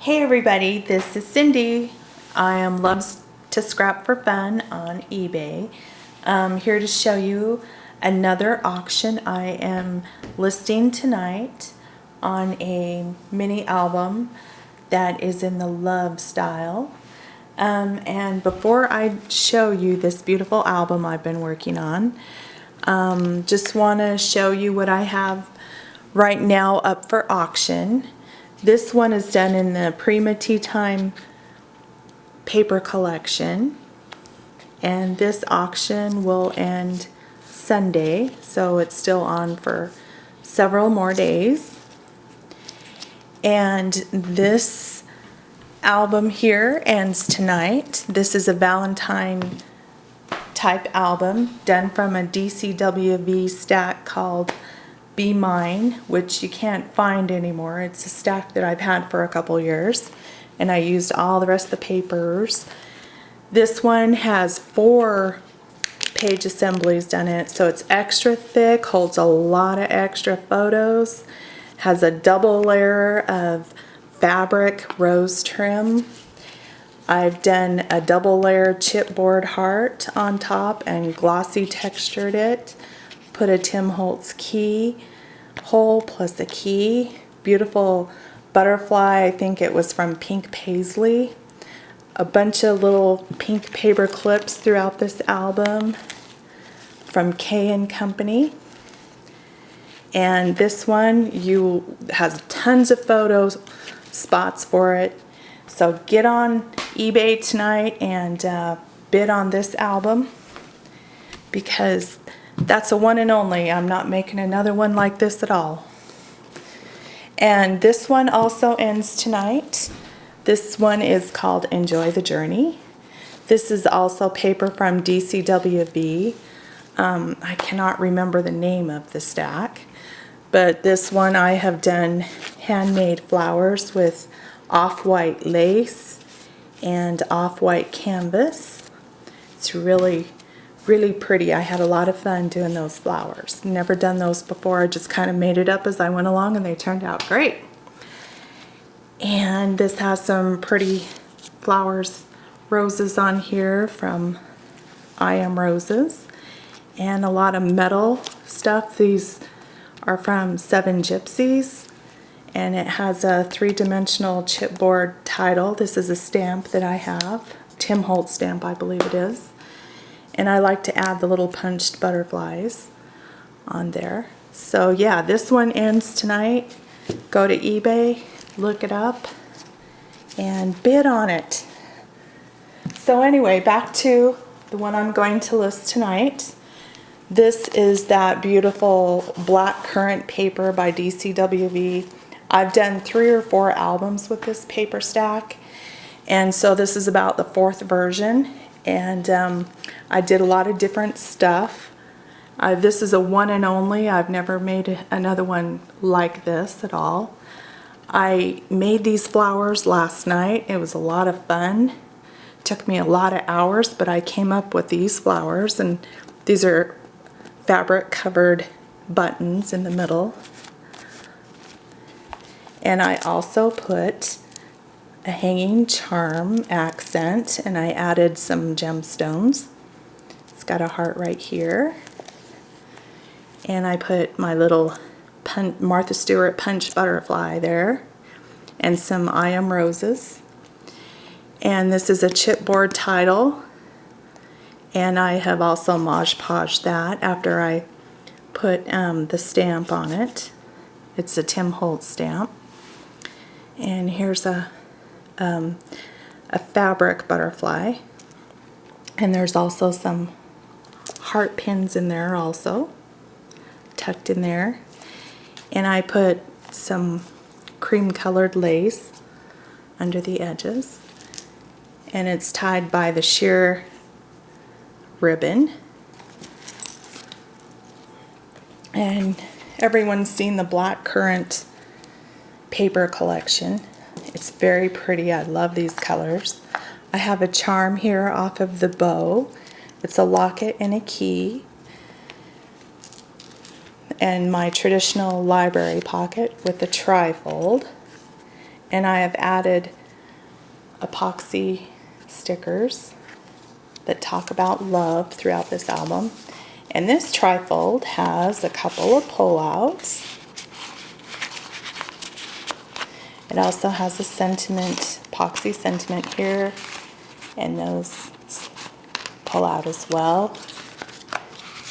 Hey everybody, this is Cindy. I am Loves to Scrap for Fun on eBay. I'm here to show you another auction I am listing tonight on a mini album that is in the love style. And before I show you this beautiful album I've been working on, just want to show you what I have right now up for auction. This one is done in the Premade Tea Time paper collection, and this auction will end Sunday, so it's still on for several more days. And this album here ends tonight. This is a Valentine type album done from a DCWV stack called Be Mine, which you can't find anymore. It's a stack that I've had for a couple years, and I used all the rest of the papers. This one has 4 page assemblies done in it, so it's extra thick, holds a lot of extra photos, has a double layer of fabric rose trim. I've done a double layer chipboard heart on top and glossy textured it. Put a Tim Holtz key hole plus a key. Beautiful butterfly, I think it was from Pink Paisley. A bunch of little pink paper clips throughout this album from K & Company. And this one has tons of photo spots for it. So get on eBay tonight and bid on this album, because that's a one and only. I'm not making another one like this at all. And this one also ends tonight. This one is called Enjoy the Journey. This is also paper from DCWV. I cannot remember the name of the stack, but this one I have done handmade flowers with off-white lace and off-white canvas. It's really pretty. I had a lot of fun doing those flowers. Never done those before. I just kind of made it up as I went along, and they turned out great. And this has some pretty flowers, roses on here from I Am Roses, and a lot of metal stuff. These are from Seven Gypsies, and it has a 3-dimensional chipboard title. This is a stamp that I have, Tim Holtz stamp, I believe it is. And I like to add the little punched butterflies on there. So yeah, this one ends tonight. Go to eBay, look it up, and bid on it. So anyway, back to the one I'm going to list tonight. This is that beautiful Blackcurrant Paper by DCWV. I've done 3 or 4 albums with this paper stack, and so this is about the 4th version. And I did a lot of different stuff. This is a one and only. I've never made another one like this at all. I made these flowers last night. It was a lot of fun. Took me a lot of hours, but I came up with these flowers, and these are fabric covered buttons in the middle. And I also put a hanging charm accent, and I added some gemstones. It's got a heart right here. And I put my little Martha Stewart punch butterfly there, and some I Am Roses. And this is a chipboard title, and I have also Mod Podged that after I put the stamp on it. It's a Tim Holtz stamp. And here's a fabric butterfly, and there's also some heart pins in there also, tucked in there. And I put some cream colored lace under the edges, and it's tied by the sheer ribbon. And everyone's seen the Blackcurrant Paper collection. It's very pretty. I love these colors. I have a charm here off of the bow. It's a locket and a key. And my traditional library pocket with the trifold. And I have added epoxy stickers that talk about love throughout this album. And this trifold has a couple of pullouts. It also has a sentiment, epoxy sentiment here, and those pull out as well.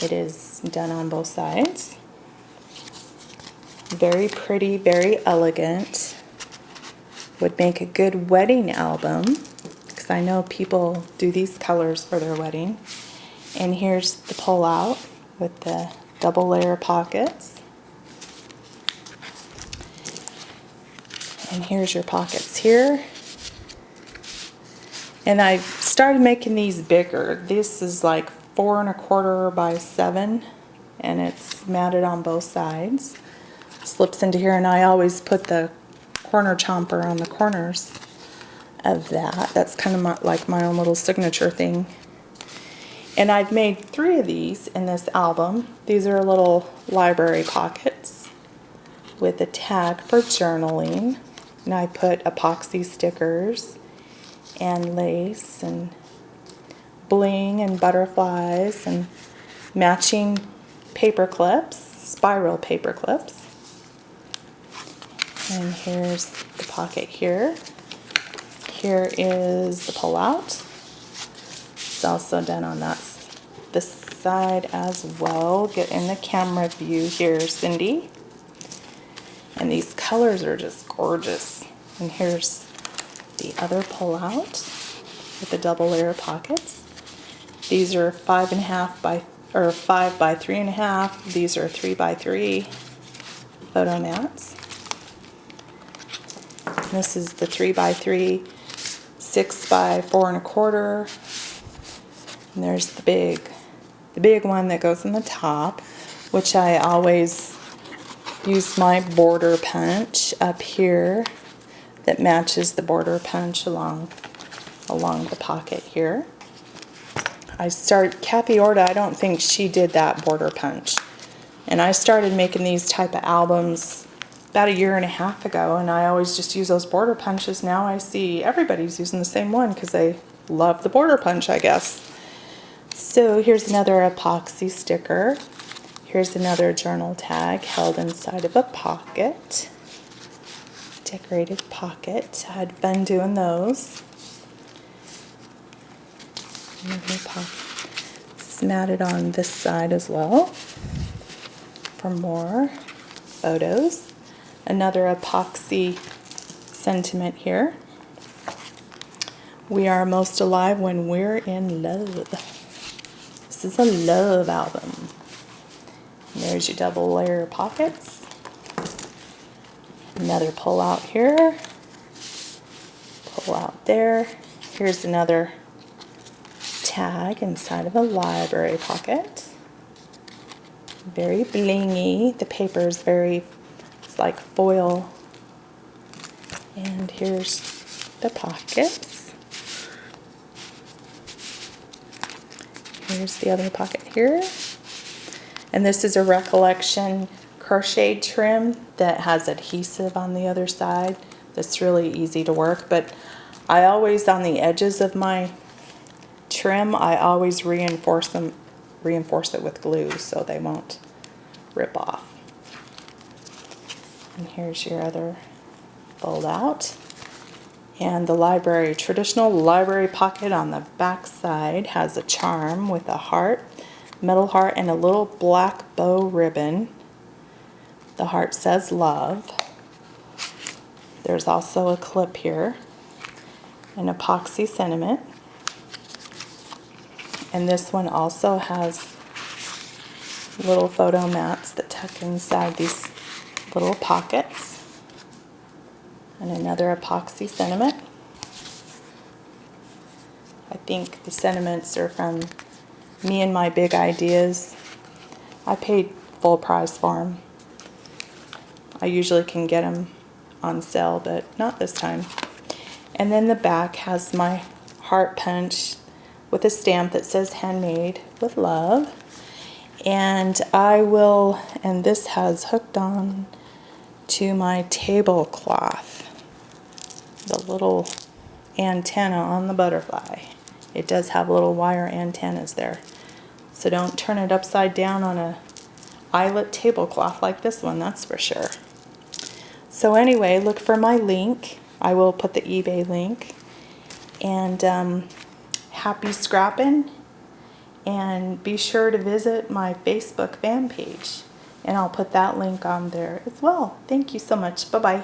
It is done on both sides. Very pretty, very elegant. Would make a good wedding album, because I know people do these colors for their wedding. And here's the pull out with the double layer pockets. And here's your pockets here. And I started making these bigger. This is like 4 1/4 by 7, and it's matted on both sides. Slips into here, and I always put the corner chomper on the corners of that. That's kind of like my own little signature thing. And I've made 3 of these in this album. These are little library pockets with a tag for journaling. And I put epoxy stickers and lace and bling and butterflies and matching paper clips, spiral paper clips. And here's the pocket here. Here is the pull-out. It's also done on this side as well. Get in the camera view here, Cindy. And these colors are just gorgeous. And here's the other pull-out with the double layer pockets. These are 5 1/2 by, or 5 by 3 1/2. These are 3 by 3 photo mats. This is the 3 by 3, 6 by 4 1/4. And there's the big one that goes in the top, which I always use my border punch up here that matches the border punch along the pocket here. Kathy Orta, I don't think she did that border punch. And I started making these type of albums about 1.5 years ago, and I always just use those border punches. Now I see everybody's using the same one because they love the border punch, I guess. So here's another epoxy sticker. Here's another journal tag held inside of a pocket. Decorated pocket. I had fun doing those. It's matted on this side as well for more photos. Another epoxy sentiment here. We are most alive when we're in love. This is a love album. And there's your double layer pockets. Another pull out here. Pull out there. Here's another tag inside of a library pocket. Very blingy. The paper is it's like foil. And here's the pockets. Here's the other pocket here. And this is a Recollection crochet trim that has adhesive on the other side. That's really easy to work, but I always, on the edges of my trim, I always reinforce it with glue so they won't rip off. And here's your other fold out. And the traditional library pocket on the back side has a charm with a heart, metal heart, and a little black bow ribbon. The heart says love. There's also a clip here, an epoxy sentiment. And this one also has little photo mats that tuck inside these little pockets. And another epoxy sentiment. I think the sentiments are from me and my big ideas. I paid full price for them. I usually can get them on sale, but not this time. And then the back has my heart punch with a stamp that says handmade with love. And this has hooked on to my tablecloth. the little antenna on the butterfly. It does have little wire antennas there. So don't turn it upside down on a eyelet tablecloth like this one, that's for sure. So anyway, look for my link. I will put the eBay link. And happy scrapping. And be sure to visit my Facebook fan page. And I'll put that link on there as well. Thank you so much. Bye-bye.